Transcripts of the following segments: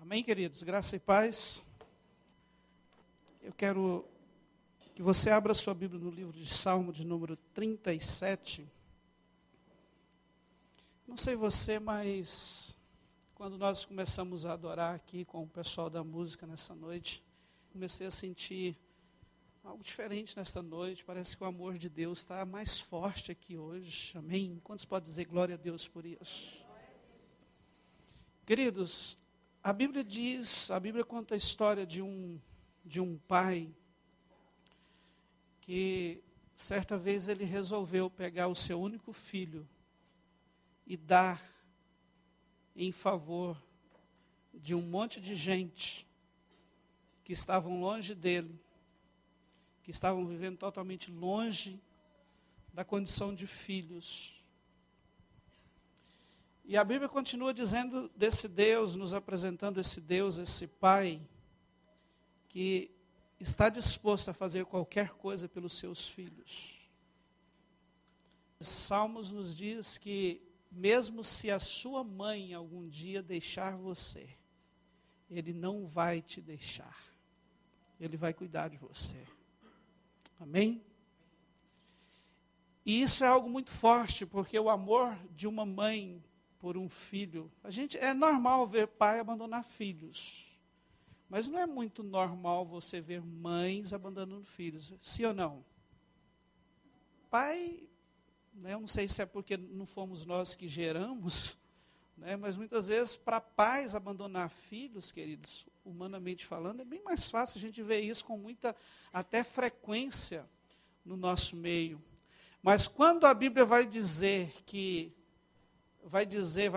Amém, queridos? Graça e paz. Eu quero que você abra sua Bíblia no livro de Salmo de número 37. Não sei você, mas quando nós começamos a adorar aqui com o pessoal da música nessa noite, comecei a sentir algo diferente nesta noite. Parece que o amor de Deus está mais forte aqui hoje. Amém? Quantos podem dizer glória a Deus por isso? Queridos, a Bíblia conta a história de um pai que certa vez ele resolveu pegar o seu único filho e dar em favor de um monte de gente que estavam longe dele, que estavam vivendo totalmente longe da condição de filhos. E a Bíblia continua dizendo desse Deus, nos apresentando esse Deus, esse Pai, que está disposto a fazer qualquer coisa pelos seus filhos. Os Salmos nos diz que mesmo se a sua mãe algum dia deixar você, Ele não vai te deixar. Ele vai cuidar de você. Amém? E isso é algo muito forte, porque o amor de uma mãe por um filho, é normal ver pai abandonar filhos, mas não é muito normal você ver mães abandonando filhos, sim ou não? Pai, né, eu não sei se é porque não fomos nós que geramos, né, mas muitas vezes para pais abandonar filhos, queridos, humanamente falando, é bem mais fácil. A gente vê isso com muita até frequência no nosso meio. Mas quando a Bíblia vai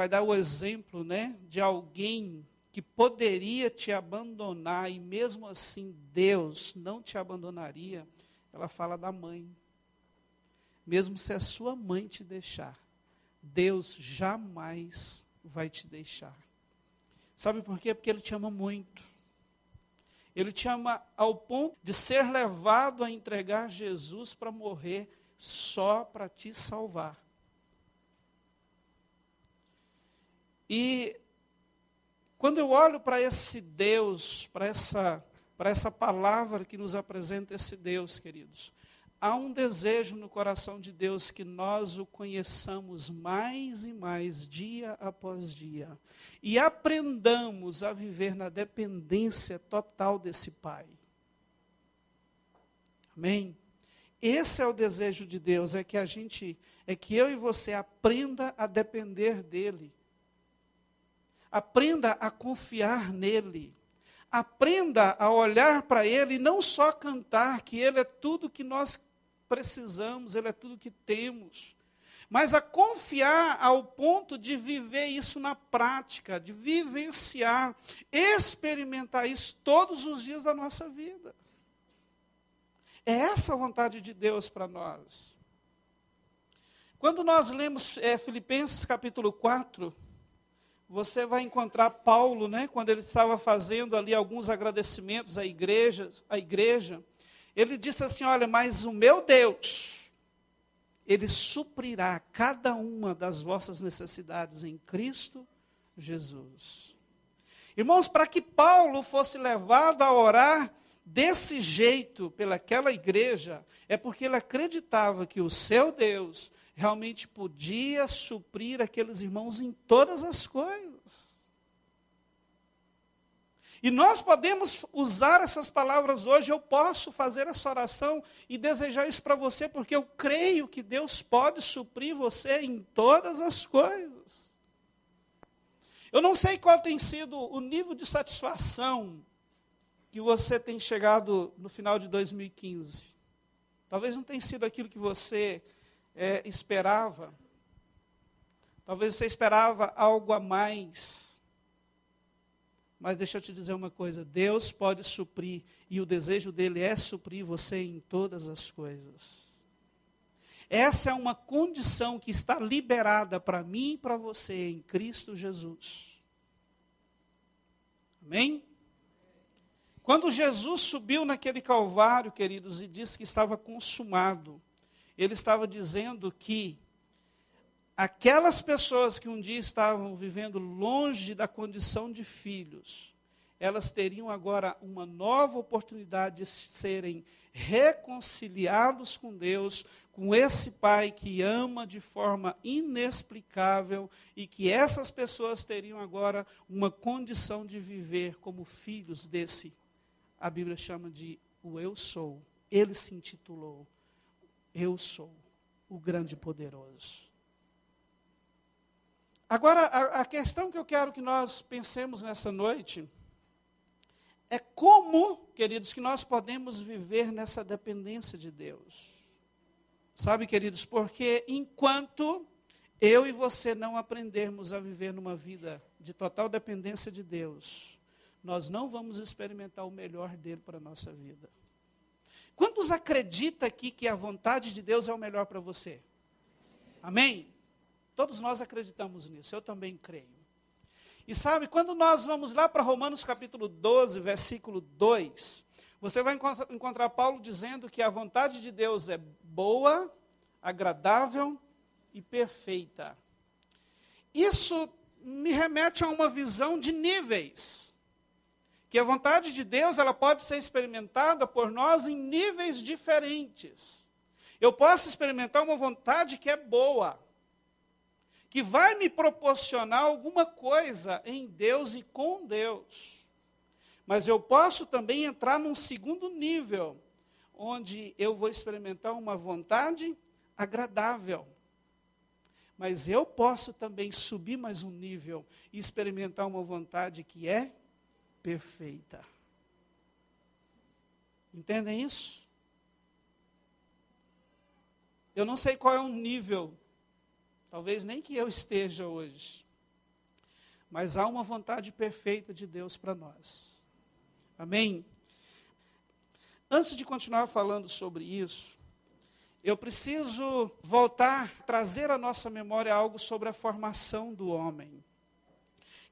dar o exemplo, né, de alguém que poderia te abandonar e mesmo assim Deus não te abandonaria, ela fala da mãe. Mesmo se a sua mãe te deixar, Deus jamais vai te deixar. Sabe por quê? Porque Ele te ama muito. Ele te ama ao ponto de ser levado a entregar Jesus para morrer só para te salvar. E quando eu olho para esse Deus, para essa palavra que nos apresenta esse Deus, queridos, há um desejo no coração de Deus que nós o conheçamos mais e mais, dia após dia, e aprendamos a viver na dependência total desse Pai. Amém? Esse é o desejo de Deus, é que eu e você aprenda a depender dEle. Aprenda a confiar nele. Aprenda a olhar para Ele e não só cantar que Ele é tudo que nós precisamos, Ele é tudo que temos, mas a confiar ao ponto de viver isso na prática, de vivenciar, experimentar isso todos os dias da nossa vida. É essa a vontade de Deus para nós. Quando nós lemos Filipenses capítulo 4, você vai encontrar Paulo, né, quando ele estava fazendo ali alguns agradecimentos à igreja, ele disse assim, olha, mas o meu Deus, Ele suprirá cada uma das vossas necessidades em Cristo Jesus. Irmãos, para que Paulo fosse levado a orar desse jeito pelaquela igreja, é porque ele acreditava que o seu Deus realmente podia suprir aqueles irmãos em todas as coisas. E nós podemos usar essas palavras hoje. Eu posso fazer essa oração e desejar isso para você, porque eu creio que Deus pode suprir você em todas as coisas. Eu não sei qual tem sido o nível de satisfação que você tem chegado no final de 2015. Talvez não tenha sido aquilo que você esperava. Talvez você esperava algo a mais. Mas deixa eu te dizer uma coisa, Deus pode suprir, e o desejo dele é suprir você em todas as coisas. Essa é uma condição que está liberada para mim e para você em Cristo Jesus. Amém? Quando Jesus subiu naquele Calvário, queridos, e disse que estava consumado, Ele estava dizendo que aquelas pessoas que um dia estavam vivendo longe da condição de filhos, elas teriam agora uma nova oportunidade de serem reconciliados com Deus, com esse Pai que ama de forma inexplicável, e que essas pessoas teriam agora uma condição de viver como filhos desse, a Bíblia chama de o Eu Sou. Ele se intitulou Eu Sou, o grande e poderoso. Agora, a questão que eu quero que nós pensemos nessa noite é como, queridos, que nós podemos viver nessa dependência de Deus. Sabe, queridos, porque enquanto eu e você não aprendermos a viver numa vida de total dependência de Deus, nós não vamos experimentar o melhor dele para a nossa vida. Quantos acreditam aqui que a vontade de Deus é o melhor para você? Amém? Todos nós acreditamos nisso, eu também creio. E sabe, quando nós vamos lá para Romanos capítulo 12, versículo 2, você vai encontrar Paulo dizendo que a vontade de Deus é boa, agradável e perfeita. Isso me remete a uma visão de níveis. Que a vontade de Deus, ela pode ser experimentada por nós em níveis diferentes. Eu posso experimentar uma vontade que é boa, que vai me proporcionar alguma coisa em Deus e com Deus. Mas eu posso também entrar num segundo nível, onde eu vou experimentar uma vontade agradável. Mas eu posso também subir mais um nível e experimentar uma vontade que é perfeita. Entendem isso? Eu não sei qual é o nível, talvez nem que eu esteja hoje, mas há uma vontade perfeita de Deus para nós. Amém? Antes de continuar falando sobre isso, eu preciso voltar, trazer à nossa memória algo sobre a formação do homem.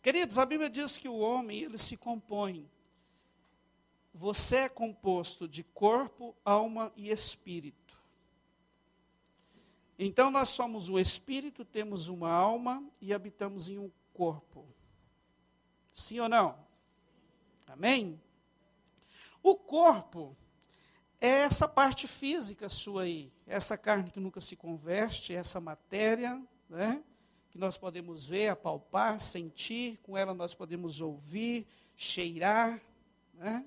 Queridos, a Bíblia diz que o homem, ele se compõe. Você é composto de corpo, alma e espírito. Então, nós somos um espírito, temos uma alma e habitamos em um corpo. Sim ou não? Amém? O corpo é essa parte física sua aí, essa carne que nunca se converte, essa matéria, né, que nós podemos ver, apalpar, sentir, com ela nós podemos ouvir, cheirar, né,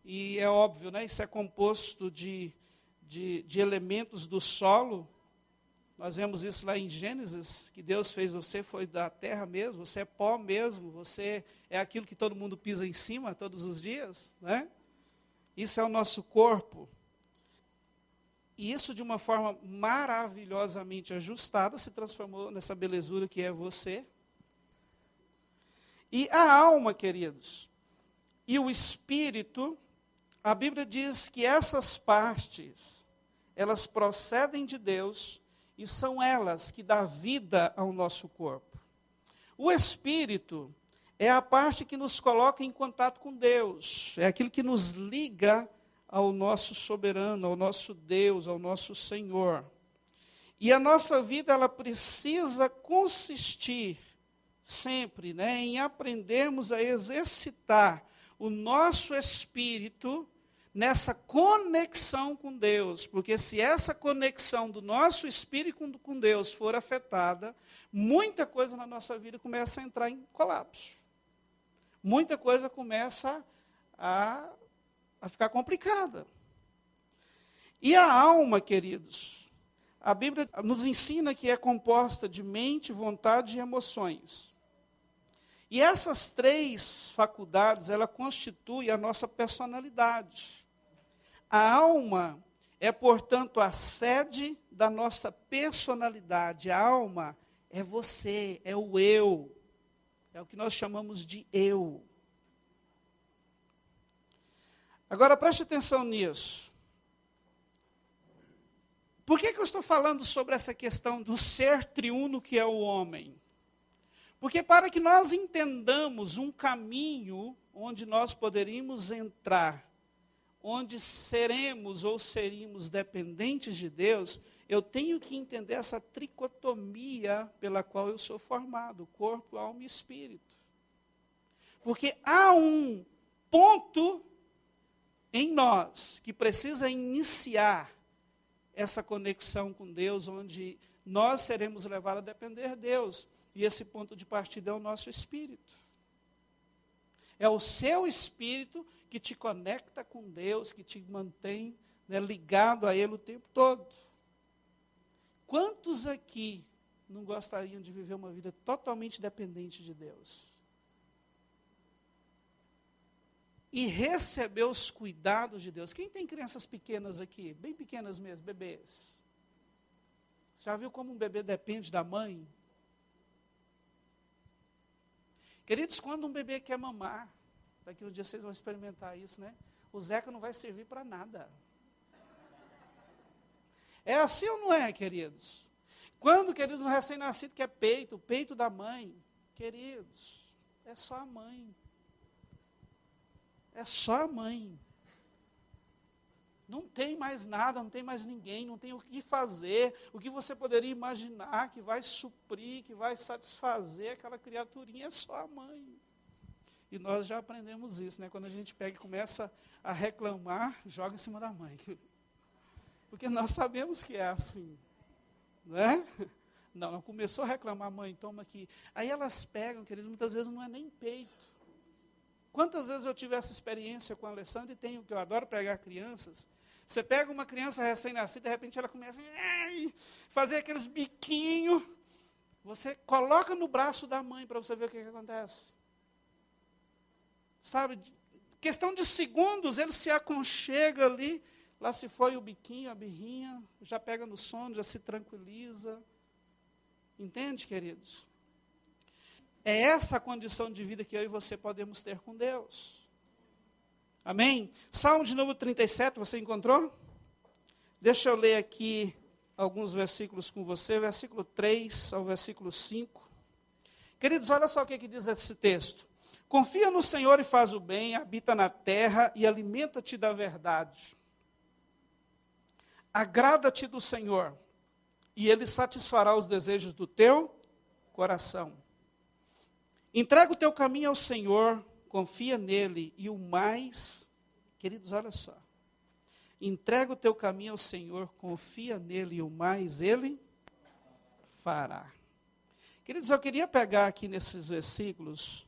e é óbvio, né, isso é composto de elementos do solo. Nós vemos isso lá em Gênesis, que Deus fez você, foi da terra mesmo, você é pó mesmo, você é aquilo que todo mundo pisa em cima todos os dias, né? Isso é o nosso corpo. E isso, de uma forma maravilhosamente ajustada, se transformou nessa belezura que é você. E a alma, queridos, e o espírito, a Bíblia diz que essas partes, elas procedem de Deus, e são elas que dão vida ao nosso corpo. O espírito é a parte que nos coloca em contato com Deus, é aquilo que nos liga ao nosso soberano, ao nosso Deus, ao nosso Senhor. E a nossa vida, ela precisa consistir sempre, né, em aprendermos a exercitar o nosso espírito nessa conexão com Deus, porque se essa conexão do nosso espírito com Deus for afetada, muita coisa na nossa vida começa a entrar em colapso. Muita coisa começa a ficar complicada. E a alma, queridos, a Bíblia nos ensina que é composta de mente, vontade e emoções. E essas três faculdades, ela constitui a nossa personalidade. A alma é, portanto, a sede da nossa personalidade. A alma é você, é o eu. É o que nós chamamos de eu. Agora, preste atenção nisso. Por que eu estou falando sobre essa questão do ser triuno que é o homem? Porque para que nós entendamos um caminho onde nós poderíamos entrar, onde seremos ou seríamos dependentes de Deus, eu tenho que entender essa tricotomia pela qual eu sou formado, corpo, alma e espírito. Porque há um ponto em nós que precisa iniciar essa conexão com Deus, onde nós seremos levados a depender de Deus. E esse ponto de partida é o nosso espírito. É o seu espírito que te conecta com Deus, que te mantém, né, ligado a Ele o tempo todo. Quantos aqui não gostariam de viver uma vida totalmente dependente de Deus? E receber os cuidados de Deus. Quem tem crianças pequenas aqui? Bem pequenas mesmo, bebês. Já viu como um bebê depende da mãe? Queridos, quando um bebê quer mamar, daqui um dia vocês vão experimentar isso, né? O Zeca não vai servir para nada. É assim ou não é, queridos? Quando, queridos, um recém-nascido quer peito, o peito da mãe, queridos, é só a mãe. É só a mãe. Não tem mais nada, não tem mais ninguém, não tem o que fazer, o que você poderia imaginar que vai suprir, que vai satisfazer aquela criaturinha, é só a mãe. E nós já aprendemos isso, né? Quando a gente pega e começa a reclamar, joga em cima da mãe. Porque nós sabemos que é assim, não é? Não começou a reclamar, mãe, toma aqui. Aí elas pegam, queridos, muitas vezes não é nem peito. Quantas vezes eu tive essa experiência com a Alessandra e tenho, que eu adoro pegar crianças. Você pega uma criança recém-nascida, de repente ela começa a fazer aqueles biquinhos. Você coloca no braço da mãe para você ver o que acontece. Sabe, questão de segundos, ele se aconchega ali. Lá se foi o biquinho, a birrinha, já pega no sono, já se tranquiliza. Entende, queridos? É essa a condição de vida que eu e você podemos ter com Deus. Amém? Salmo de número 37, você encontrou? Deixa eu ler aqui alguns versículos com você, versículo 3 ao versículo 5. Queridos, olha só o que diz esse texto. Confia no Senhor e faz o bem, habita na terra e alimenta-te da verdade. Agrada-te do Senhor, e Ele satisfará os desejos do teu coração. Entrega o teu caminho ao Senhor, confia nele, e o mais, queridos, olha só. Entrega o teu caminho ao Senhor, confia nele, e o mais Ele fará. Queridos, eu queria pegar aqui nesses versículos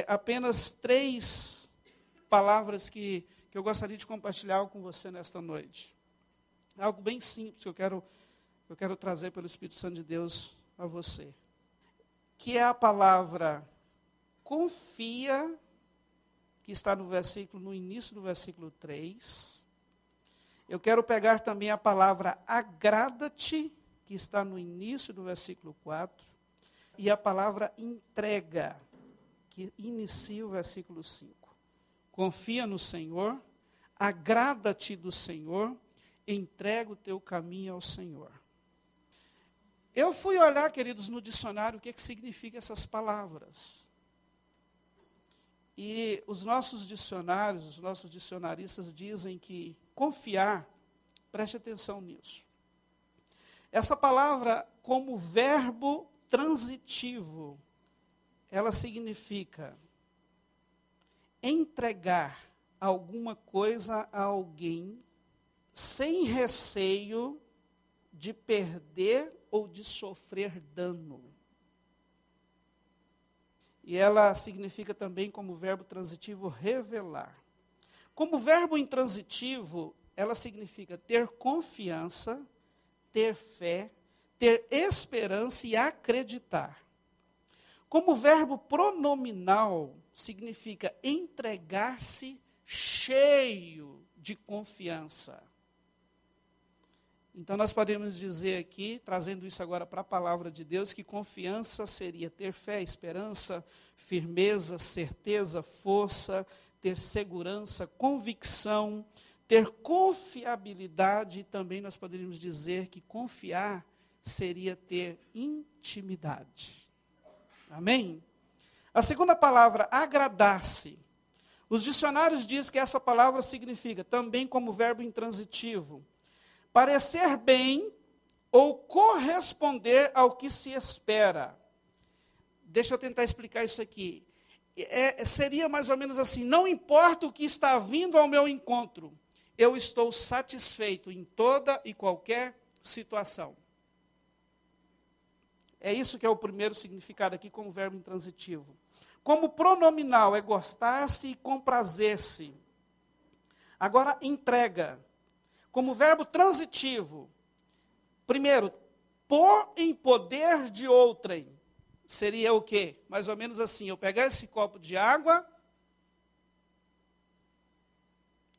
apenas 3 palavras que eu gostaria de compartilhar com você nesta noite. Algo bem simples que eu quero trazer pelo Espírito Santo de Deus a você. Que é a palavra confia, que está no início do versículo 3. Eu quero pegar também a palavra agrada-te, que está no início do versículo 4. E a palavra entrega, que inicia o versículo 5. Confia no Senhor, agrada-te do Senhor, entrega o teu caminho ao Senhor. Eu fui olhar, queridos, no dicionário o que significa essas palavras. E os nossos dicionários, os nossos dicionaristas dizem que confiar, preste atenção nisso. Essa palavra, como verbo transitivo, ela significa entregar alguma coisa a alguém sem receio de perder ou de sofrer dano. E ela significa também, como verbo transitivo, revelar. Como verbo intransitivo, ela significa ter confiança, ter fé, ter esperança e acreditar. Como verbo pronominal, significa entregar-se cheio de confiança. Então, nós podemos dizer aqui, trazendo isso agora para a palavra de Deus, que confiança seria ter fé, esperança, firmeza, certeza, força, ter segurança, convicção, ter confiabilidade, e também nós poderíamos dizer que confiar seria ter intimidade. Amém? A segunda palavra, agradar-se. Os dicionários dizem que essa palavra significa, também como verbo intransitivo, parecer bem ou corresponder ao que se espera. Deixa eu tentar explicar isso aqui. seria mais ou menos assim: não importa o que está vindo ao meu encontro, eu estou satisfeito em toda e qualquer situação. É isso que é o primeiro significado aqui como verbo intransitivo. Como pronominal é gostar-se e comprazer-se. Agora, entrega. Como verbo transitivo, primeiro, pôr em poder de outrem. Seria o quê? Mais ou menos assim: eu pegar esse copo de água,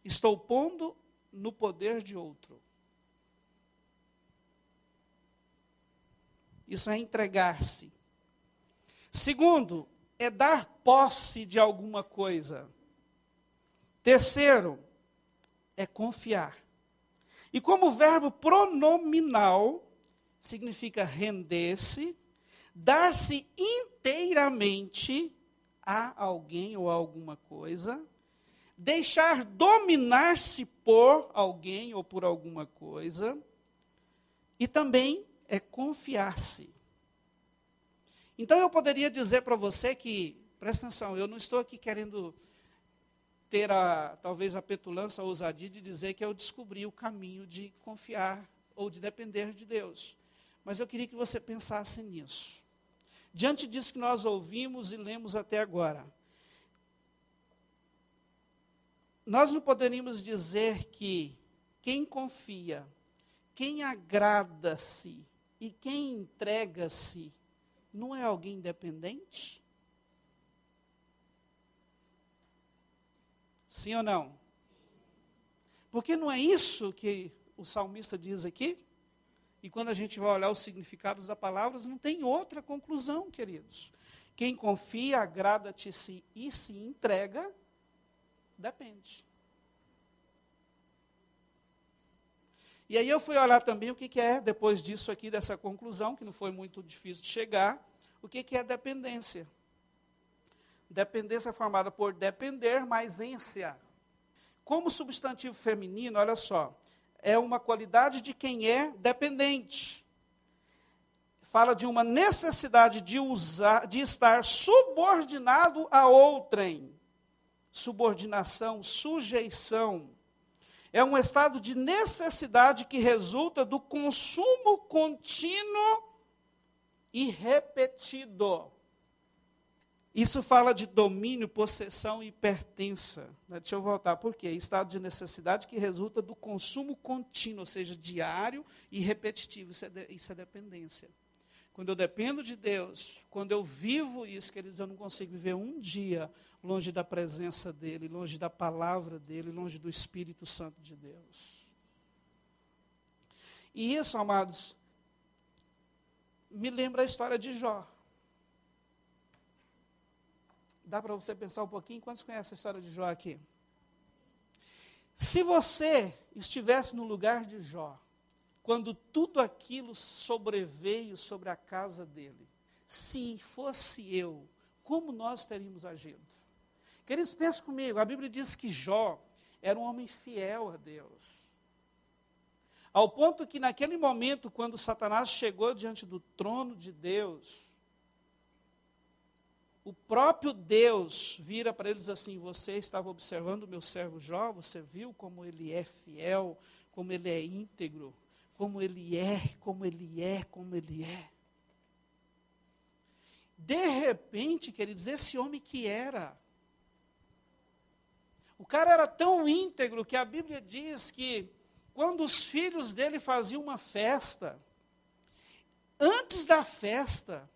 estou pondo no poder de outro. Isso é entregar-se. Segundo, é dar posse de alguma coisa. Terceiro, é confiar. E como verbo pronominal, significa render-se, dar-se inteiramente a alguém ou a alguma coisa, deixar dominar-se por alguém ou por alguma coisa, e também é confiar-se. Então eu poderia dizer para você que, presta atenção, eu não estou aqui querendo ter talvez a petulância ou a ousadia de dizer que eu descobri o caminho de confiar ou de depender de Deus. Mas eu queria que você pensasse nisso. Diante disso que nós ouvimos e lemos até agora, nós não poderíamos dizer que quem confia, quem agrada-se e quem entrega-se, não é alguém independente? Sim ou não? Porque não é isso que o salmista diz aqui? E quando a gente vai olhar os significados das palavras, não tem outra conclusão, queridos. Quem confia, agrada-te e se entrega, depende. E aí eu fui olhar também o que é, depois disso aqui, dessa conclusão, que não foi muito difícil de chegar, o que é dependência. Dependência é formada por depender mais ência. Como substantivo feminino, olha só, é uma qualidade de quem é dependente. Fala de uma necessidade de estar subordinado a outrem. Subordinação, sujeição. É um estado de necessidade que resulta do consumo contínuo e repetido. Isso fala de domínio, possessão e pertença. Deixa eu voltar. Por quê? Estado de necessidade que resulta do consumo contínuo, ou seja, diário e repetitivo. Isso é dependência. Quando eu dependo de Deus, quando eu vivo isso, queridos, eu não consigo viver um dia longe da presença dEle, longe da palavra dEle, longe do Espírito Santo de Deus. E isso, amados, me lembra a história de Jó. Dá para você pensar um pouquinho? Quantos conhecem a história de Jó aqui? Se você estivesse no lugar de Jó, quando tudo aquilo sobreveio sobre a casa dele, se fosse eu, como nós teríamos agido? Queridos, pensem comigo, a Bíblia diz que Jó era um homem fiel a Deus. Ao ponto que naquele momento, quando Satanás chegou diante do trono de Deus, o próprio Deus vira para eles assim: você estava observando o meu servo Jó, você viu como ele é fiel, como ele é íntegro, como ele é. De repente, queridos, esse homem que era, o cara era tão íntegro que a Bíblia diz que quando os filhos dele faziam uma festa, antes da festa,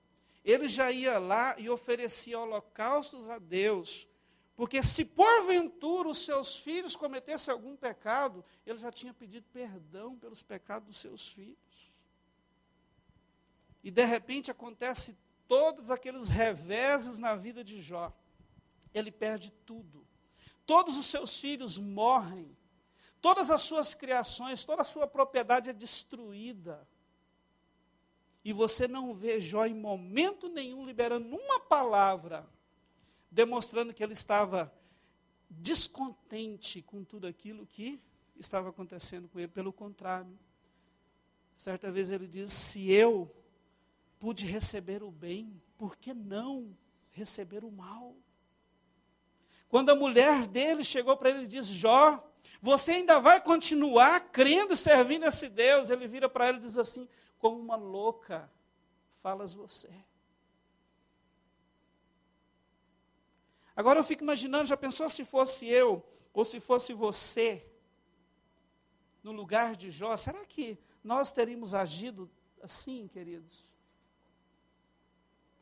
ele já ia lá e oferecia holocaustos a Deus, porque se porventura os seus filhos cometessem algum pecado, ele já tinha pedido perdão pelos pecados dos seus filhos. E de repente acontece todos aqueles reveses na vida de Jó. Ele perde tudo. Todos os seus filhos morrem. Todas as suas criações, toda a sua propriedade é destruída. E você não vê Jó em momento nenhum liberando uma palavra, demonstrando que ele estava descontente com tudo aquilo que estava acontecendo com ele. Pelo contrário, certa vez ele diz: se eu pude receber o bem, por que não receber o mal? Quando a mulher dele chegou para ele e disse: Jó, você ainda vai continuar crendo e servindo esse Deus? Ele vira para ela e diz assim: como uma louca, falas você. Agora eu fico imaginando, já pensou se fosse eu, ou se fosse você, no lugar de Jó? Será que nós teríamos agido assim, queridos?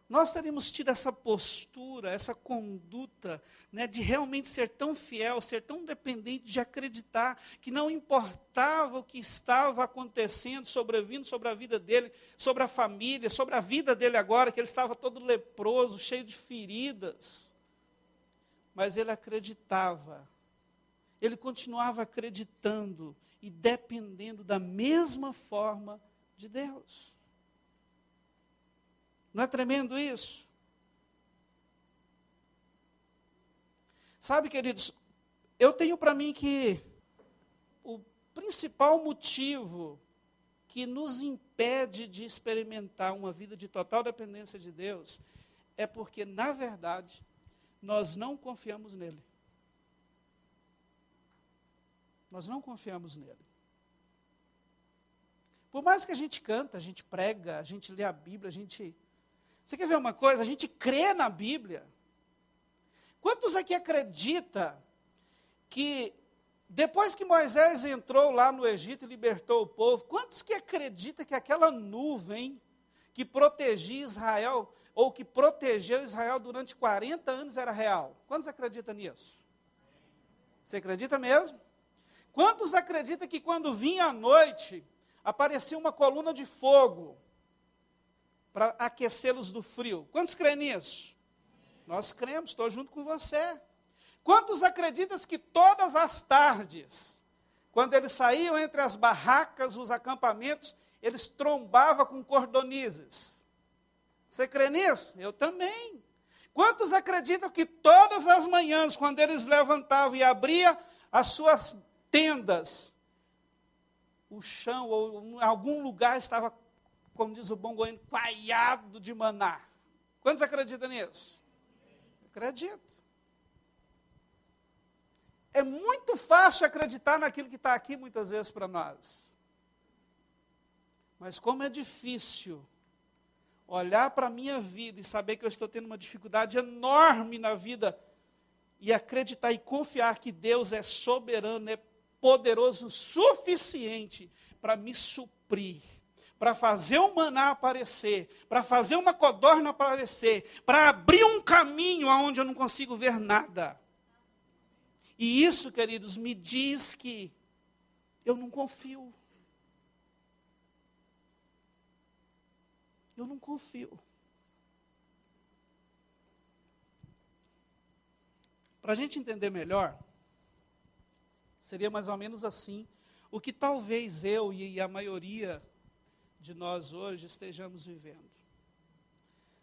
Nós teríamos tido essa postura, essa conduta, né, de realmente ser tão fiel, ser tão dependente, de acreditar que não importava o que estava acontecendo, sobrevindo sobre a vida dele, sobre a família, sobre a vida dele agora, que ele estava todo leproso, cheio de feridas. Mas ele acreditava, ele continuava acreditando e dependendo da mesma forma de Deus. Não é tremendo isso? Sabe, queridos, eu tenho para mim que o principal motivo que nos impede de experimentar uma vida de total dependência de Deus é porque, na verdade, nós não confiamos nele. Nós não confiamos nele. Por mais que a gente canta, a gente prega, a gente lê a Bíblia, Você quer ver uma coisa? A gente crê na Bíblia. Quantos aqui acreditam que depois que Moisés entrou lá no Egito e libertou o povo, quantos que acreditam que aquela nuvem que protegia Israel, ou que protegeu Israel durante 40 anos era real? Quantos acreditam nisso? Você acredita mesmo? Quantos acreditam que quando vinha a noite, aparecia uma coluna de fogo para aquecê-los do frio? Quantos creem nisso? Nós cremos, estou junto com você. Quantos acreditam que todas as tardes, quando eles saíam entre as barracas, os acampamentos, eles trombavam com cordonizes? Você crê nisso? Eu também. Quantos acreditam que todas as manhãs, quando eles levantavam e abriam as suas tendas, o chão ou em algum lugar estava, como diz o bom goiano, coalhado de maná? Quantos acreditam nisso? Acredito. É muito fácil acreditar naquilo que está aqui muitas vezes para nós. Mas como é difícil olhar para a minha vida e saber que eu estou tendo uma dificuldade enorme na vida e acreditar e confiar que Deus é soberano, é poderoso o suficiente para me suprir, para fazer um maná aparecer, para fazer uma codorna aparecer, para abrir um caminho aonde eu não consigo ver nada. E isso, queridos, me diz que eu não confio. Eu não confio. Para a gente entender melhor, seria mais ou menos assim, o que talvez eu e a maioria de nós hoje estejamos vivendo.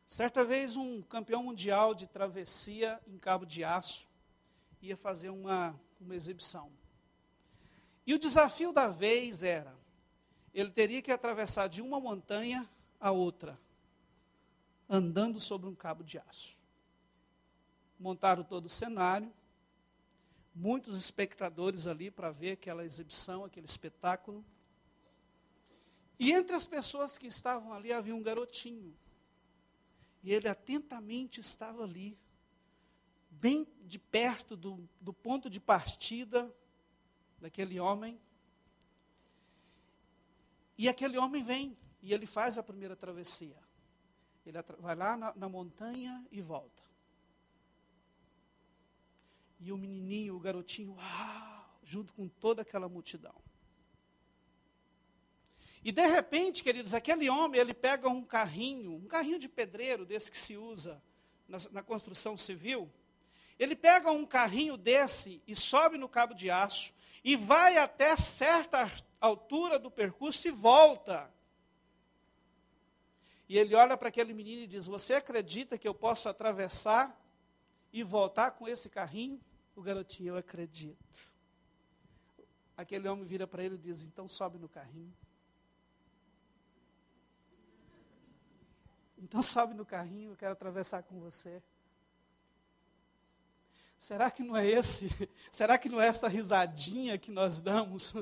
Certa vez um campeão mundial de travessia em Cabo de Aço ia fazer uma exibição. E o desafio da vez era, ele teria que atravessar de uma montanha a outra, andando sobre um cabo de aço. Montaram todo o cenário, muitos espectadores ali para ver aquela exibição, aquele espetáculo. E entre as pessoas que estavam ali havia um garotinho. E ele atentamente estava ali, bem de perto do ponto de partida daquele homem. E aquele homem vem, e ele faz a primeira travessia. Ele vai lá na montanha e volta. E o menininho, o garotinho, uau, junto com toda aquela multidão. E de repente, queridos, aquele homem, ele pega um carrinho de pedreiro, desse que se usa na construção civil. Ele pega um carrinho desse e sobe no cabo de aço e vai até certa altura do percurso e volta. E ele olha para aquele menino e diz: você acredita que eu posso atravessar e voltar com esse carrinho? O garotinho: eu acredito. Aquele homem vira para ele e diz: então sobe no carrinho. Então sobe no carrinho, eu quero atravessar com você. Será que não é esse? Será que não é essa risadinha que nós damos?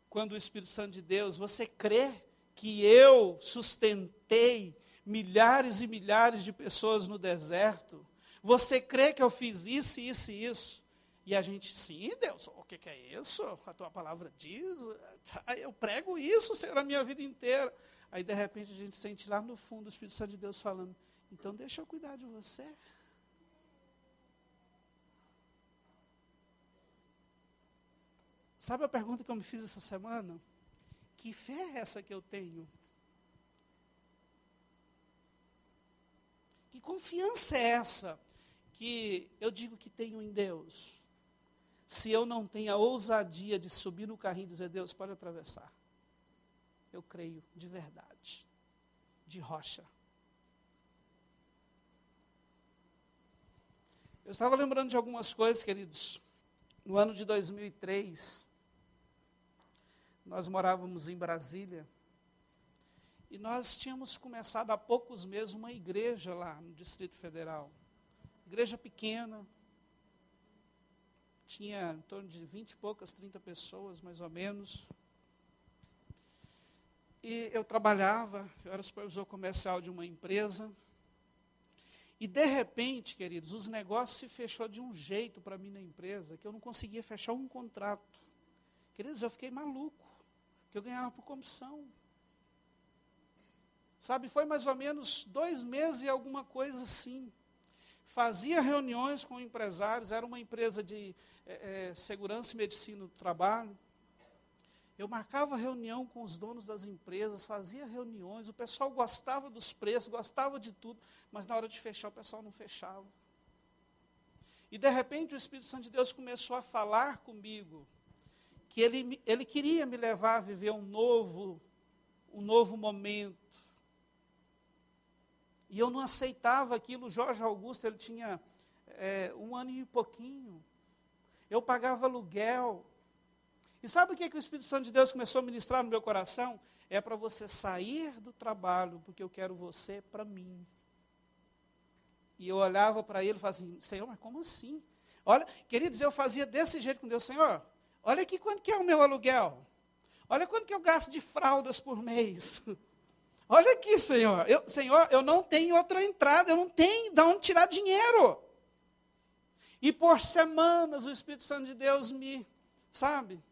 Quando o Espírito Santo de Deus, você crê que eu sustentei milhares e milhares de pessoas no deserto? Você crê que eu fiz isso, isso e isso? E a gente, sim, Deus, o que é isso? A tua palavra diz, eu prego isso, Senhor, a minha vida inteira. Aí, de repente, a gente sente lá no fundo o Espírito Santo de Deus falando, então deixa eu cuidar de você. Sabe a pergunta que eu me fiz essa semana? Que fé é essa que eu tenho? Que confiança é essa que eu digo que tenho em Deus? Se eu não tenho a ousadia de subir no carrinho e dizer, Deus, pode atravessar. Eu creio de verdade, de rocha. Eu estava lembrando de algumas coisas, queridos. No ano de 2003, nós morávamos em Brasília, e nós tínhamos começado há poucos meses uma igreja lá no Distrito Federal. Igreja pequena, tinha em torno de 20 e poucas, 30 pessoas, mais ou menos. E eu trabalhava, eu era supervisor comercial de uma empresa, e de repente, queridos, os negócios se fechou de um jeito para mim na empresa, que eu não conseguia fechar um contrato. Queridos, eu fiquei maluco, que eu ganhava por comissão. Sabe, foi mais ou menos 2 meses e alguma coisa assim. Fazia reuniões com empresários, era uma empresa de segurança e medicina do trabalho. Eu marcava reunião com os donos das empresas, fazia reuniões, o pessoal gostava dos preços, gostava de tudo, mas na hora de fechar o pessoal não fechava. E de repente o Espírito Santo de Deus começou a falar comigo, que ele queria me levar a viver um novo momento. E eu não aceitava aquilo. O Jorge Augusto, ele tinha 1 ano e pouquinho. Eu pagava aluguel. E sabe o que o Espírito Santo de Deus começou a ministrar no meu coração? É para você sair do trabalho, porque eu quero você para mim. E eu olhava para ele e falava assim, Senhor, mas como assim? Olha, queridos, eu fazia desse jeito com Deus, Senhor, olha aqui quanto que é o meu aluguel. Olha quanto que eu gasto de fraldas por mês. Olha aqui, Senhor, eu não tenho outra entrada, eu não tenho de onde tirar dinheiro. E por semanas o Espírito Santo de Deus sabe,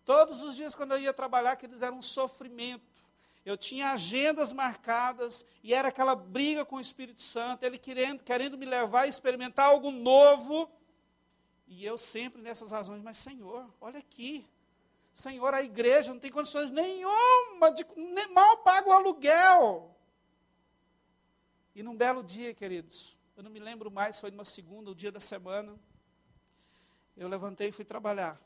todos os dias quando eu ia trabalhar, que eles eram um sofrimento. Eu tinha agendas marcadas e era aquela briga com o Espírito Santo, ele querendo me levar a experimentar algo novo. E eu sempre nessas razões, mas Senhor, olha aqui. Senhor, a igreja não tem condições nenhuma, mal paga o aluguel. E num belo dia, queridos, eu não me lembro mais, foi numa segunda, o dia da semana, eu levantei e fui trabalhar.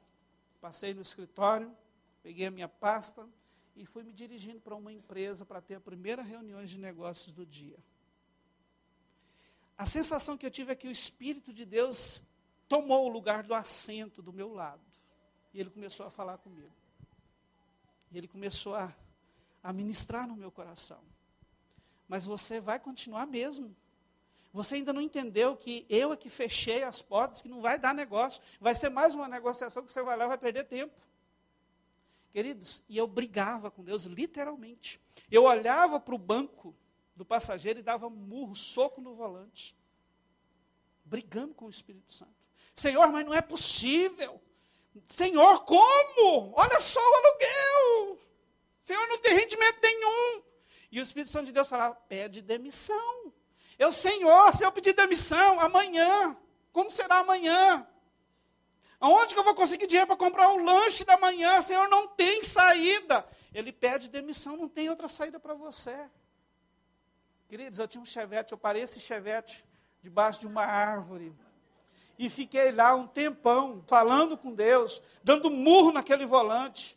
Passei no escritório, peguei a minha pasta e fui me dirigindo para uma empresa para ter a primeira reunião de negócios do dia. A sensação que eu tive é que o Espírito de Deus tomou o lugar do assento do meu lado. E ele começou a falar comigo. E ele começou a ministrar no meu coração. Mas você vai continuar mesmo. Você ainda não entendeu que eu é que fechei as portas, que não vai dar negócio. Vai ser mais uma negociação que você vai lá e vai perder tempo. Queridos, e eu brigava com Deus, literalmente. Eu olhava para o banco do passageiro e dava murro, soco no volante. Brigando com o Espírito Santo. Senhor, mas não é possível. Senhor, como? Olha só o aluguel. Senhor, não tem rendimento nenhum. E o Espírito Santo de Deus falava, pede demissão. Senhor, se eu pedir demissão, amanhã, como será amanhã? Aonde que eu vou conseguir dinheiro para comprar o lanche da manhã? Senhor, não tem saída. Ele pede demissão, não tem outra saída para você. Queridos, eu tinha um chevette, eu parei esse chevette debaixo de uma árvore. E fiquei lá um tempão, falando com Deus, dando murro naquele volante.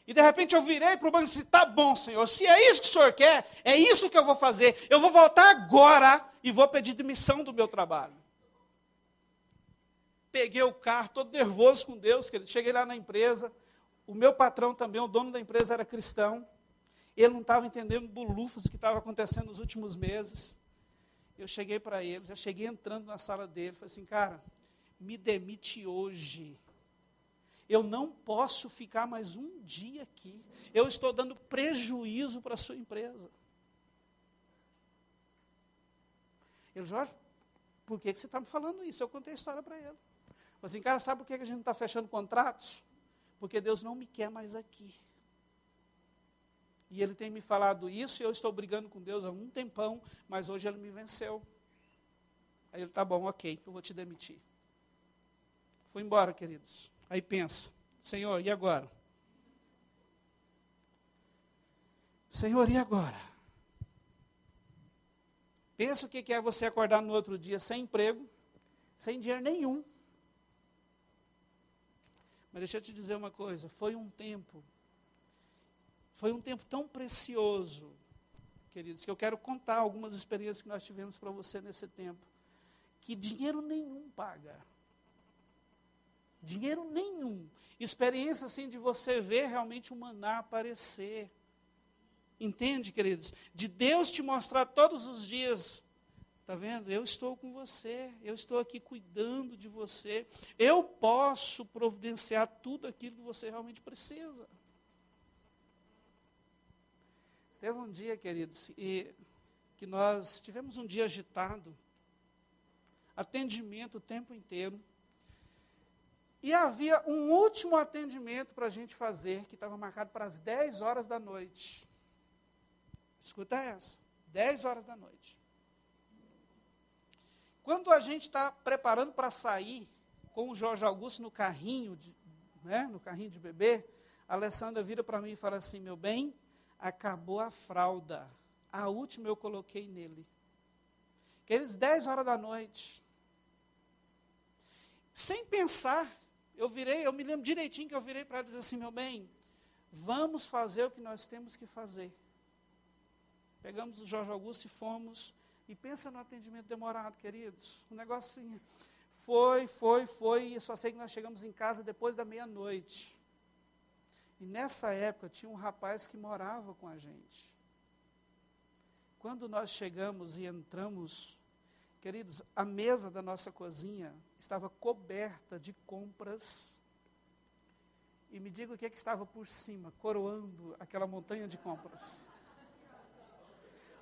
E de repente eu virei para o banco e disse, tá bom, Senhor, se é isso que o Senhor quer, é isso que eu vou fazer. Eu vou voltar agora e vou pedir demissão do meu trabalho. Peguei o carro, todo nervoso com Deus, querido. Cheguei lá na empresa, o meu patrão também, o dono da empresa era cristão. Ele não estava entendendo bolufas que estava acontecendo nos últimos meses. eu cheguei para ele, já cheguei entrando na sala dele, falei assim, cara, me demite hoje. Eu não posso ficar mais um dia aqui. Eu estou dando prejuízo para a sua empresa. Ele, Jorge, por que você está me falando isso? Eu contei a história para ele. Falei assim, cara, sabe por que a gente não está fechando contratos? Porque Deus não me quer mais aqui. E ele tem me falado isso, e eu estou brigando com Deus há um tempão, mas hoje ele me venceu. Aí ele, tá bom, ok, eu vou te demitir. Fui embora, queridos. Aí pensa, Senhor, e agora? Senhor, e agora? Pensa o que é você acordar no outro dia sem emprego, sem dinheiro nenhum. Mas deixa eu te dizer uma coisa, foi um tempo tão precioso, queridos, que eu quero contar algumas experiências que nós tivemos para você nesse tempo, que dinheiro nenhum paga. Dinheiro nenhum. Experiência assim de você ver realmente o maná aparecer. Entende, queridos? De Deus te mostrar todos os dias, está vendo? Eu estou com você, eu estou aqui cuidando de você. Eu posso providenciar tudo aquilo que você realmente precisa. Teve um dia, queridos, que nós tivemos um dia agitado, atendimento o tempo inteiro, e havia um último atendimento para a gente fazer, que estava marcado para as 10 horas da noite. Escuta essa, 10 horas da noite. Quando a gente está preparando para sair, com o Jorge Augusto no carrinho de bebê, a Alessandra vira para mim e fala assim, meu bem, acabou a fralda. A última eu coloquei nele. Queridos, 10 horas da noite. Sem pensar, eu me lembro direitinho que eu virei para ela e disse assim, meu bem, vamos fazer o que nós temos que fazer. Pegamos o Jorge Augusto e fomos, e pensa no atendimento demorado, queridos. O negócio assim, foi, e só sei que nós chegamos em casa depois da meia-noite. E nessa época tinha um rapaz que morava com a gente. Quando nós chegamos e entramos, queridos, a mesa da nossa cozinha estava coberta de compras. E me diga o que estava por cima, coroando aquela montanha de compras.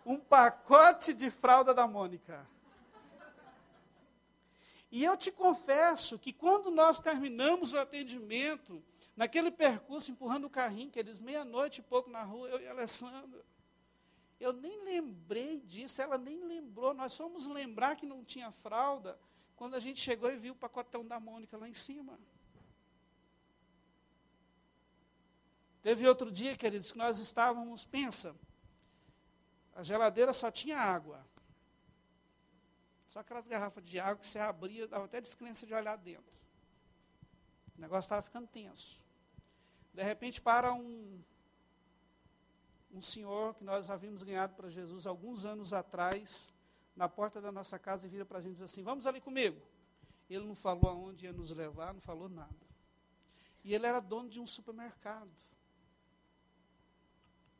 Um pacote de fralda da Mônica. E eu te confesso que quando nós terminamos o atendimento, naquele percurso, empurrando o carrinho, queridos, meia-noite e pouco na rua, eu e a Alessandra, eu nem lembrei disso, ela nem lembrou, nós fomos lembrar que não tinha fralda, quando a gente chegou e viu o pacotão da Mônica lá em cima. Teve outro dia, queridos, que nós estávamos, pensa, a geladeira só tinha água. Só aquelas garrafas de água que você abria, dava até descrença de olhar dentro. O negócio estava ficando tenso. De repente, para um senhor que nós havíamos ganhado para Jesus alguns anos atrás, na porta da nossa casa, e vira para a gente e diz assim, vamos ali comigo. Ele não falou aonde ia nos levar, não falou nada. E ele era dono de um supermercado.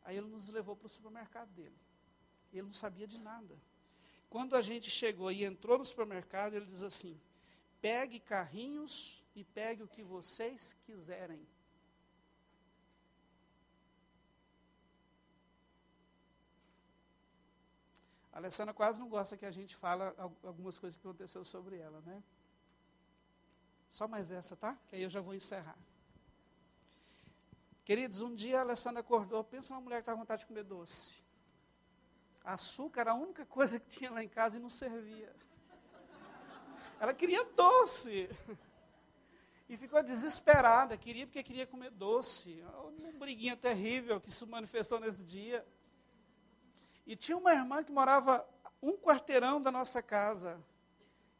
Aí ele nos levou para o supermercado dele. Ele não sabia de nada. Quando a gente chegou e entrou no supermercado, ele diz assim, pegue carrinhos e pegue o que vocês quiserem. A Alessandra quase não gosta que a gente fala algumas coisas que aconteceu sobre ela, né? Só mais essa, tá? Que aí eu já vou encerrar. Queridos, um dia a Alessandra acordou, pensa numa mulher que estava com vontade de comer doce. Açúcar era a única coisa que tinha lá em casa e não servia. Ela queria doce. E ficou desesperada, porque queria comer doce. Uma briguinha terrível que se manifestou nesse dia. E tinha uma irmã que morava um quarteirão da nossa casa.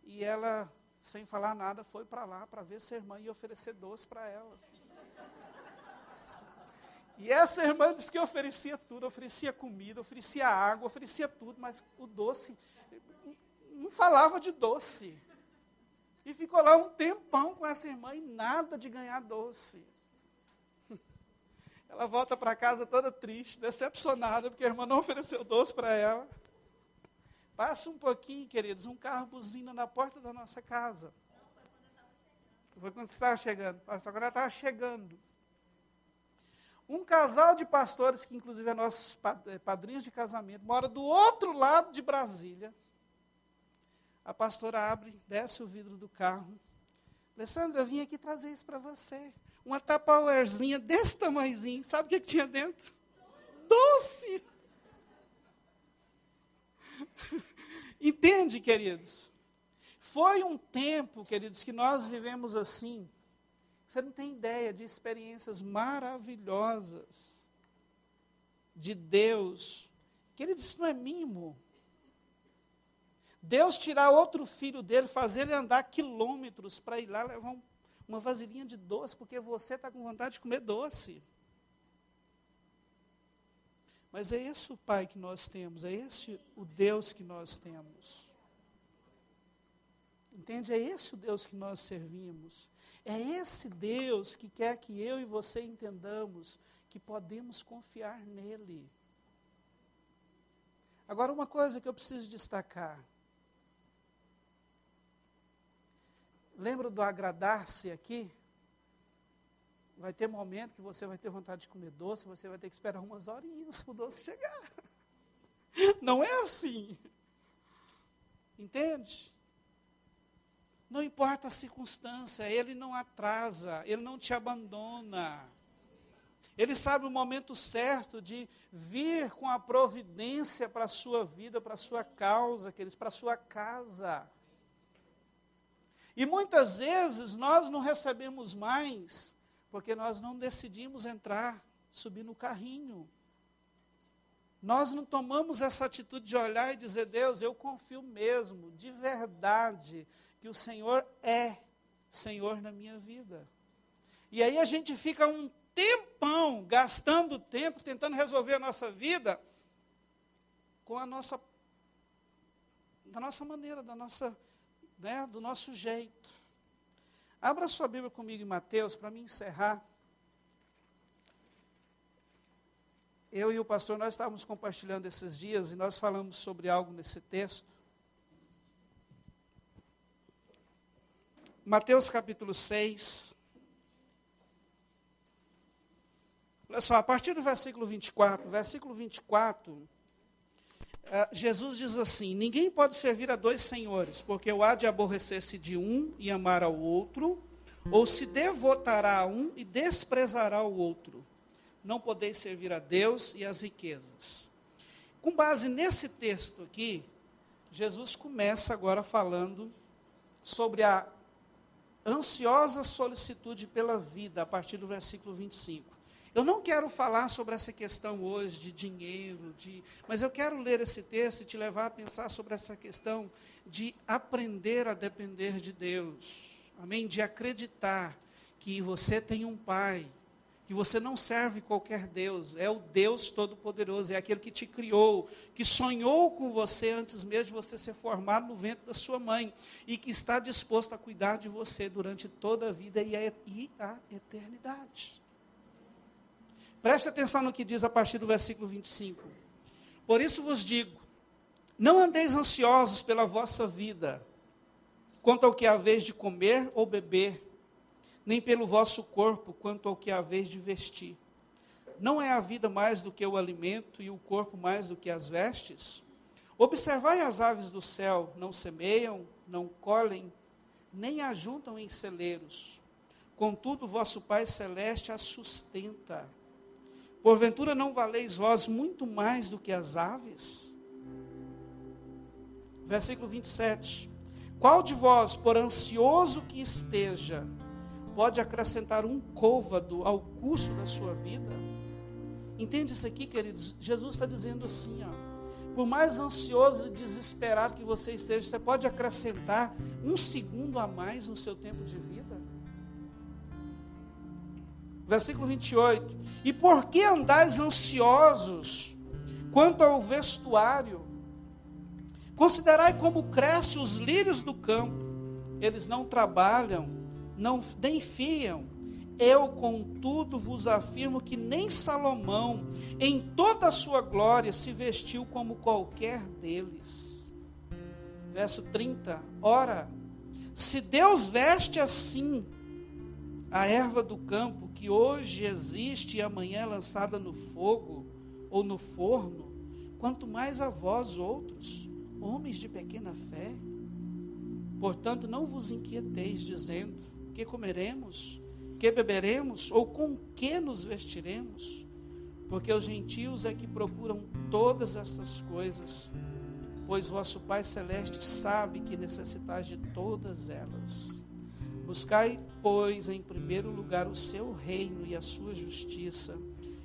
E ela, sem falar nada, foi para lá para ver se a irmã ia oferecer doce para ela. E essa irmã disse que oferecia tudo, oferecia comida, oferecia água, oferecia tudo, mas o doce, não falava de doce. E ficou lá um tempão com essa irmã e nada de ganhar doce. Ela volta para casa toda triste, decepcionada, porque a irmã não ofereceu doce para ela. Passa um pouquinho, queridos, um carro buzina na porta da nossa casa. Foi quando você estava chegando. Pastor, agora estava chegando. Um casal de pastores, que inclusive é nossos padrinhos de casamento, mora do outro lado de Brasília. A pastora abre, desce o vidro do carro. Alessandra, eu vim aqui trazer isso para você. Uma tupperwarezinha desse tamanhozinho. Sabe o que tinha dentro? Doce! Entende, queridos? Foi um tempo, queridos, que nós vivemos assim. Você não tem ideia de experiências maravilhosas de Deus. Queridos, isso não é mimo. Deus tirar outro filho dele, fazer ele andar quilômetros para ir lá levar uma vasilhinha de doce, porque você está com vontade de comer doce. Mas é esse o Pai que nós temos, é esse o Deus que nós temos. Entende? É esse o Deus que nós servimos. É esse Deus que quer que eu e você entendamos que podemos confiar nele. Agora, uma coisa que eu preciso destacar. Lembra do agradar-se aqui? Vai ter momento que você vai ter vontade de comer doce, você vai ter que esperar umas horinhas para o doce chegar. Não é assim. Entende? Não importa a circunstância, Ele não atrasa, Ele não te abandona. Ele sabe o momento certo de vir com a providência para a sua vida, para a sua causa, para a sua casa. E muitas vezes nós não recebemos mais, porque nós não decidimos entrar, subir no carrinho. Nós não tomamos essa atitude de olhar e dizer, Deus, eu confio mesmo, de verdade, que o Senhor é Senhor na minha vida. E aí a gente fica um tempão, gastando tempo, tentando resolver a nossa vida, com da nossa maneira, do nosso jeito. Abra sua Bíblia comigo em Mateus, para me encerrar. Eu e o pastor, nós estávamos compartilhando esses dias, e nós falamos sobre algo nesse texto. Mateus capítulo 6. Olha só, a partir do versículo 24, Jesus diz assim, ninguém pode servir a dois senhores, porque ou há de aborrecer-se de um e amar ao outro, ou se devotará a um e desprezará o outro. Não podeis servir a Deus e às riquezas. Com base nesse texto aqui, Jesus começa agora falando sobre a ansiosa solicitude pela vida, a partir do versículo 25. Eu não quero falar sobre essa questão hoje de dinheiro, mas eu quero ler esse texto e te levar a pensar sobre essa questão de aprender a depender de Deus. Amém? De acreditar que você tem um Pai, que você não serve qualquer Deus, é o Deus Todo-Poderoso, é aquele que te criou, que sonhou com você antes mesmo de você ser formado no ventre da sua mãe, e que está disposto a cuidar de você durante toda a vida e a eternidade. Preste atenção no que diz a partir do versículo 25. Por isso vos digo, não andeis ansiosos pela vossa vida, quanto ao que haveis de comer ou beber, nem pelo vosso corpo, quanto ao que haveis de vestir. Não é a vida mais do que o alimento, e o corpo mais do que as vestes? Observai as aves do céu, não semeiam, não colhem, nem ajuntam em celeiros. Contudo, vosso Pai Celeste as sustenta. Porventura não valeis vós muito mais do que as aves? Versículo 27. Qual de vós, por ansioso que esteja, pode acrescentar um côvado ao curso da sua vida? Entende isso aqui, queridos? Jesus está dizendo assim, por mais ansioso e desesperado que você esteja, você pode acrescentar um segundo a mais no seu tempo de vida? Versículo 28. E por que andais ansiosos quanto ao vestuário? Considerai como crescem os lírios do campo. Eles não trabalham, nem fiam. Eu, contudo, vos afirmo que nem Salomão, em toda a sua glória, se vestiu como qualquer deles. Verso 30. Ora, se Deus veste assim a erva do campo, que hoje existe e amanhã é lançada no fogo ou no forno, quanto mais a vós outros, homens de pequena fé. Portanto, não vos inquieteis, dizendo, que comeremos, que beberemos, ou com que nos vestiremos? Porque os gentios é que procuram todas essas coisas, pois vosso Pai Celeste sabe que necessitais de todas elas. Buscai, pois, em primeiro lugar o seu reino e a sua justiça,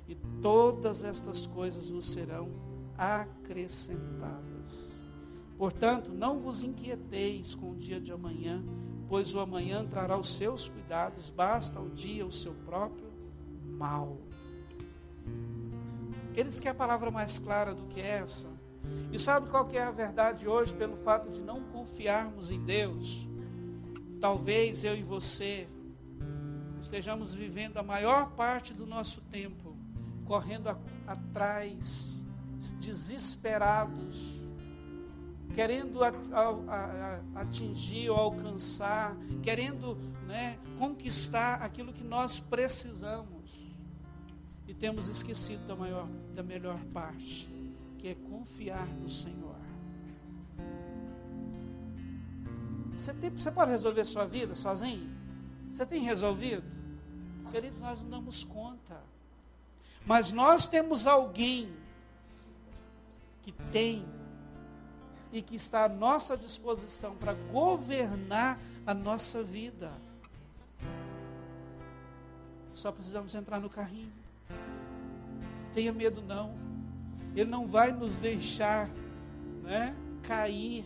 e todas estas coisas vos serão acrescentadas. Portanto, não vos inquieteis com o dia de amanhã, pois o amanhã trará os seus cuidados, basta ao dia o seu próprio mal. Eles querem a palavra mais clara do que essa. E sabe qual que é a verdade hoje, pelo fato de não confiarmos em Deus? Talvez eu e você estejamos vivendo a maior parte do nosso tempo correndo atrás, desesperados, querendo atingir ou alcançar, querendo, conquistar aquilo que nós precisamos. E temos esquecido da melhor parte, que é confiar no Senhor. Você pode resolver sua vida sozinho? Você tem resolvido? Queridos, nós não damos conta. Mas nós temos alguém que tem e que está à nossa disposição para governar a nossa vida. Só precisamos entrar no carrinho. Tenha medo não. Ele não vai nos deixar, cair.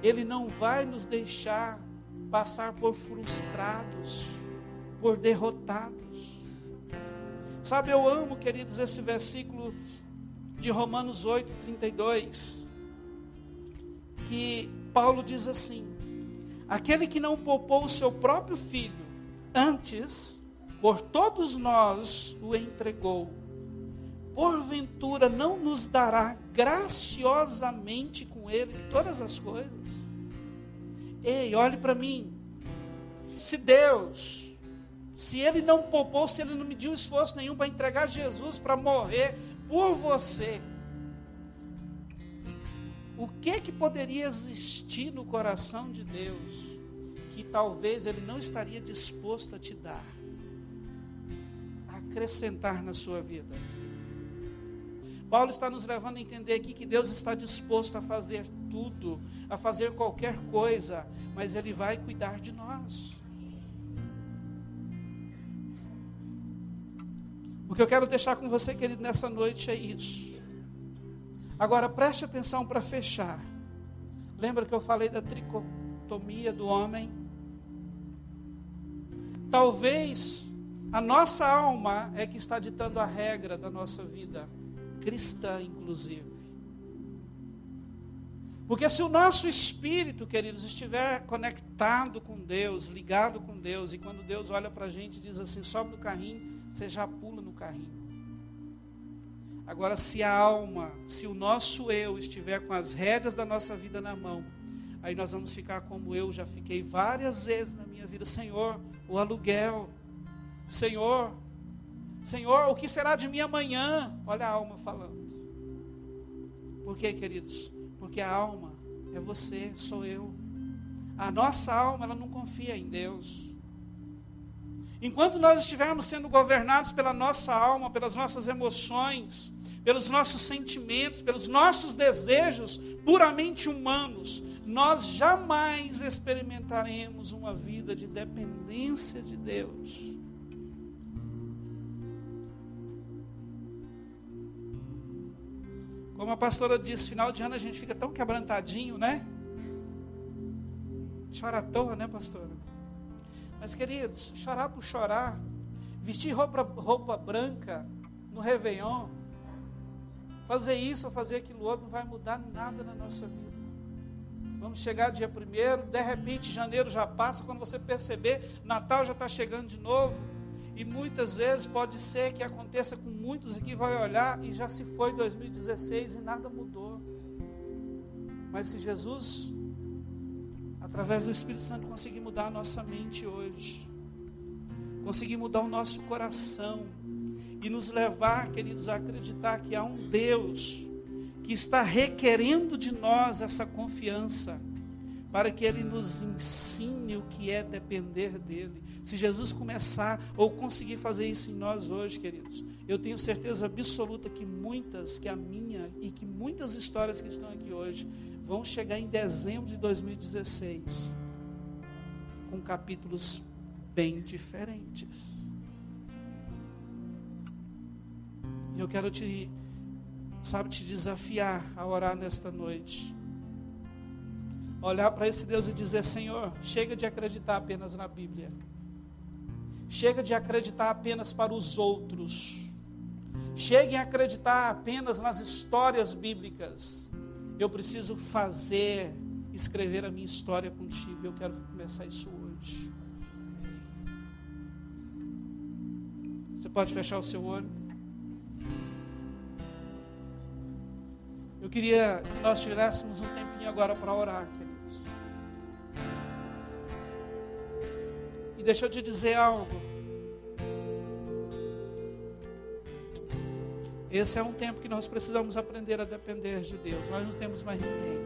Ele não vai nos deixar passar por frustrados, por derrotados. Sabe, eu amo, queridos, esse versículo de Romanos 8, 32, que Paulo diz assim: aquele que não poupou o seu próprio filho, antes, por todos nós o entregou, porventura não nos dará graciosamente com ele todas as coisas? Ei, olhe para mim. Se ele não poupou, se ele não mediu esforço nenhum para entregar Jesus para morrer por você, o que poderia existir no coração de Deus que talvez ele não estaria disposto a te dar, a acrescentar na sua vida? Paulo está nos levando a entender aqui que Deus está disposto a fazer tudo, a fazer qualquer coisa, mas Ele vai cuidar de nós. O que eu quero deixar com você, querido, nessa noite é isso. Agora preste atenção para fechar. Lembra que eu falei da tricotomia do homem? Talvez a nossa alma é que está ditando a regra da nossa vida cristã, inclusive. Porque se o nosso espírito, queridos, estiver conectado com Deus, ligado com Deus, e quando Deus olha para a gente e diz assim, sobe no carrinho, você já pula no carrinho. Agora, se a alma, se o nosso eu estiver com as rédeas da nossa vida na mão, aí nós vamos ficar como eu já fiquei várias vezes na minha vida: Senhor, o aluguel, Senhor, o que será de mim amanhã? Olha a alma falando. Por quê, queridos? Porque a alma é você, sou eu. A nossa alma, ela não confia em Deus. Enquanto nós estivermos sendo governados pela nossa alma, pelas nossas emoções, pelos nossos sentimentos, pelos nossos desejos puramente humanos, nós jamais experimentaremos uma vida de dependência de Deus. Como a pastora disse, final de ano a gente fica tão quebrantadinho, né? Chora à toa, né, pastora? Mas, queridos, chorar por chorar, vestir roupa branca no Réveillon, fazer isso ou fazer aquilo outro, não vai mudar nada na nossa vida. Vamos chegar dia 1º, de repente janeiro já passa, quando você perceber, Natal já está chegando de novo. E muitas vezes pode ser que aconteça com muitos aqui, vai olhar e já se foi 2016 e nada mudou. Mas se Jesus, através do Espírito Santo, conseguir mudar a nossa mente hoje, conseguir mudar o nosso coração e nos levar, queridos, a acreditar que há um Deus que está requerendo de nós essa confiança, para que Ele nos ensine o que é depender dEle. Se Jesus começar ou conseguir fazer isso em nós hoje, queridos, eu tenho certeza absoluta que a minha e que muitas histórias que estão aqui hoje vão chegar em dezembro de 2016 com capítulos bem diferentes. E eu quero te desafiar a orar nesta noite. Olhar para esse Deus e dizer: Senhor, chega de acreditar apenas na Bíblia. Chega de acreditar apenas para os outros. Chega em acreditar apenas nas histórias bíblicas. Eu preciso escrever a minha história contigo. Eu quero começar isso hoje. Você pode fechar o seu olho? Eu queria que nós tivéssemos um tempinho agora para orar, queridos. E deixa eu te dizer algo. Esse é um tempo que nós precisamos aprender a depender de Deus. Nós não temos mais ninguém.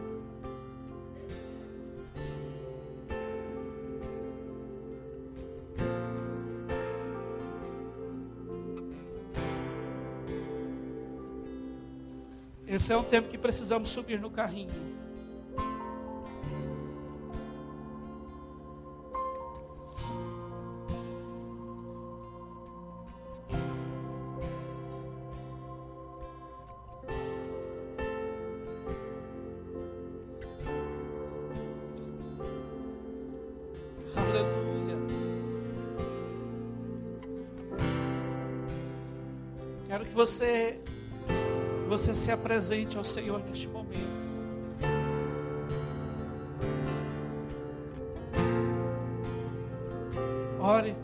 Esse é um tempo que precisamos subir no carrinho. Aleluia. Quero que você se apresente ao Senhor neste momento. Ore.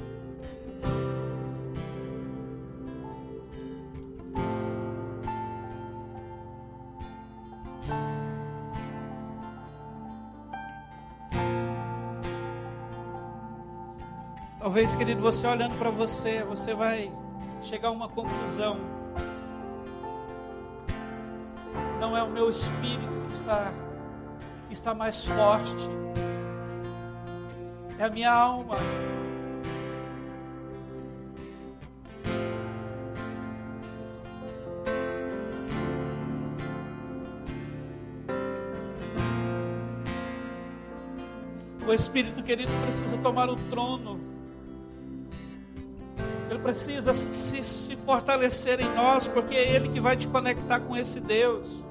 Talvez, querido, você olhando para você vai chegar a uma conclusão. Não é o meu espírito que está mais forte, é a minha alma. O Espírito, queridos, precisa tomar o trono. Ele precisa se fortalecer em nós, porque é Ele que vai te conectar com esse Deus.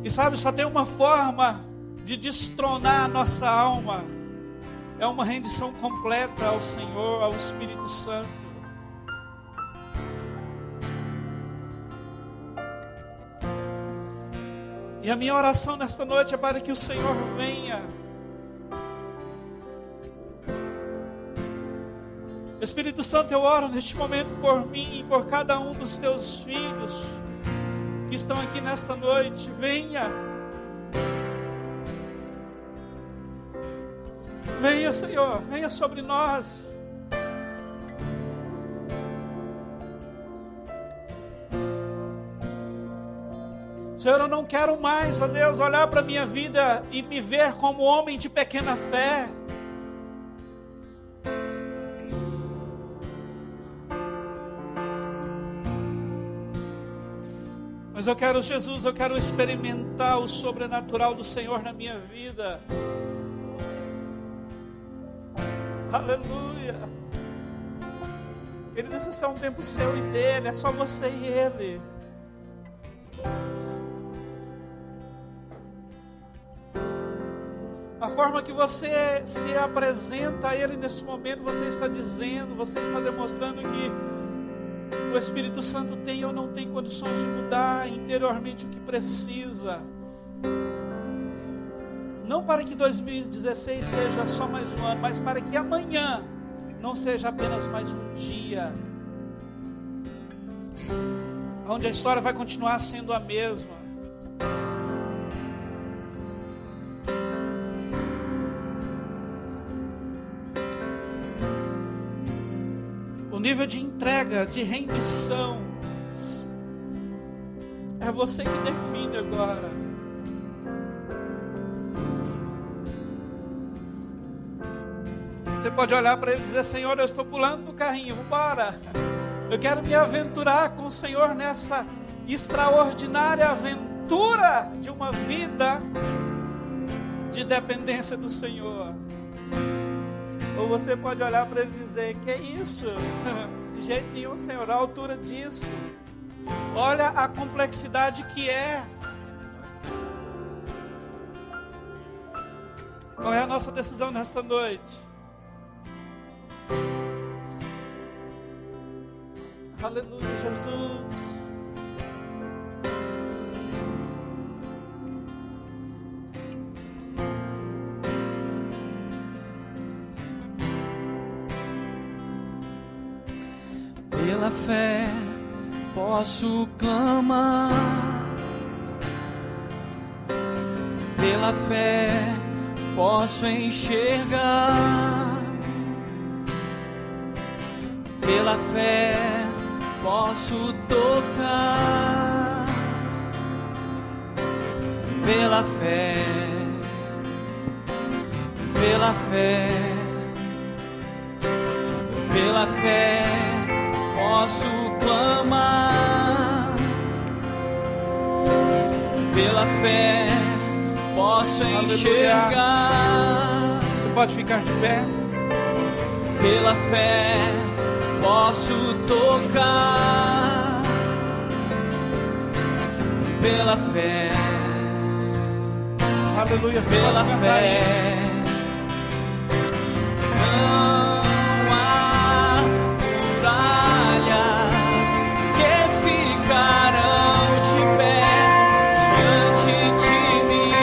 E sabe, só tem uma forma de destronar a nossa alma. É uma rendição completa ao Senhor, ao Espírito Santo. E a minha oração nesta noite é para que o Senhor venha. Espírito Santo, eu oro neste momento por mim e por cada um dos teus filhos que estão aqui nesta noite. Venha. Venha, Senhor, venha sobre nós. Senhor, eu não quero mais, ó Deus, olhar para a minha vida e me ver como homem de pequena fé. Mas eu quero, Jesus, eu quero experimentar o sobrenatural do Senhor na minha vida. Aleluia. Ele disse: isso é um tempo seu e dele, é só você e ele. A forma que você se apresenta a ele nesse momento, você está dizendo, você está demonstrando que o Espírito Santo tem ou não tem condições de mudar interiormente o que precisa. Não para que 2016 seja só mais um ano, mas para que amanhã não seja apenas mais um dia, onde a história vai continuar sendo a mesma. nível de entrega, de rendição. É você que define agora. Você pode olhar para ele e dizer: Senhor, eu estou pulando no carrinho, vamos embora. Eu quero me aventurar com o Senhor nessa extraordinária aventura de uma vida de dependência do Senhor. Ou você pode olhar para ele e dizer: que é isso? De jeito nenhum, Senhor, a altura disso. Olha a complexidade que é. Qual é a nossa decisão nesta noite? Aleluia, Jesus. Pela fé posso clamar, pela fé posso enxergar, pela fé posso tocar, pela fé, pela fé, pela fé posso clamar, pela fé posso enxergar. Você pode ficar de pé. Pela fé posso tocar, pela fé, aleluia, pela fé. Não há muralhas que ficarão de pé diante de mim.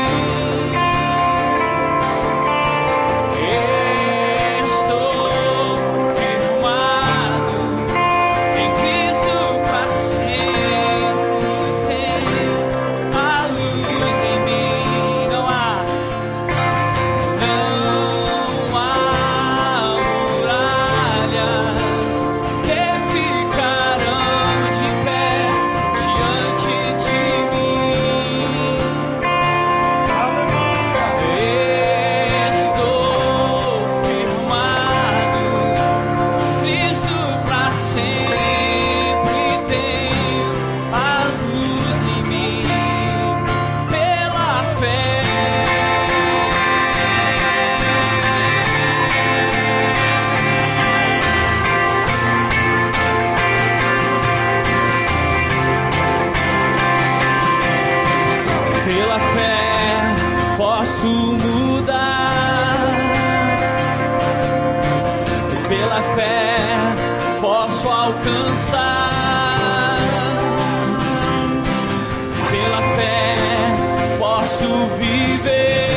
Estou firmado em Cristo para sempre. Tenho a luz em mim. Não há muralhas que ficarão de pé diante de mim. Aleluia. Estou firmado, Cristo para sempre. Tenho a luz em mim pela fé. Pela fé posso mudar, pela fé posso alcançar, pela fé posso viver,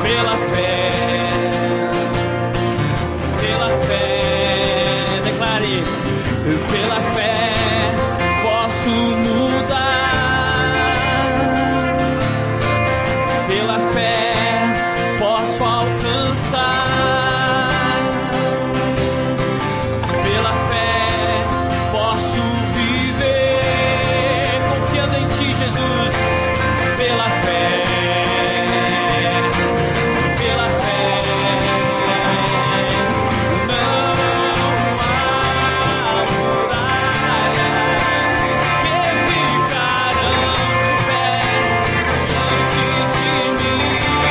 pela fé, declare, pela fé posso mudar, pela fé posso alcançar, pela fé posso viver, confiando em Ti, Jesus, pela fé, pela fé. Não há muralhas que ficarão de pé diante de mim.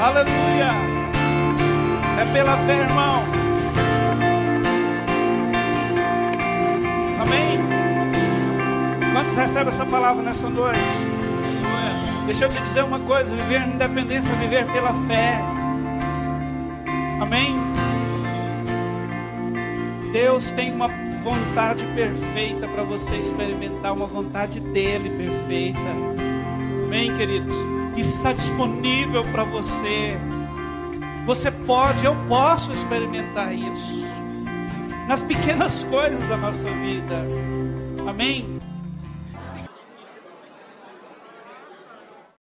Aleluia. É pela fé, irmão. Amém? Quantos recebem essa palavra nessa noite? Deixa eu te dizer uma coisa: viver na independência é viver pela fé. Amém? Deus tem uma vontade perfeita para você experimentar, uma vontade dele perfeita. Amém, queridos? Isso está disponível para você. Você pode, eu posso experimentar isso nas pequenas coisas da nossa vida. Amém?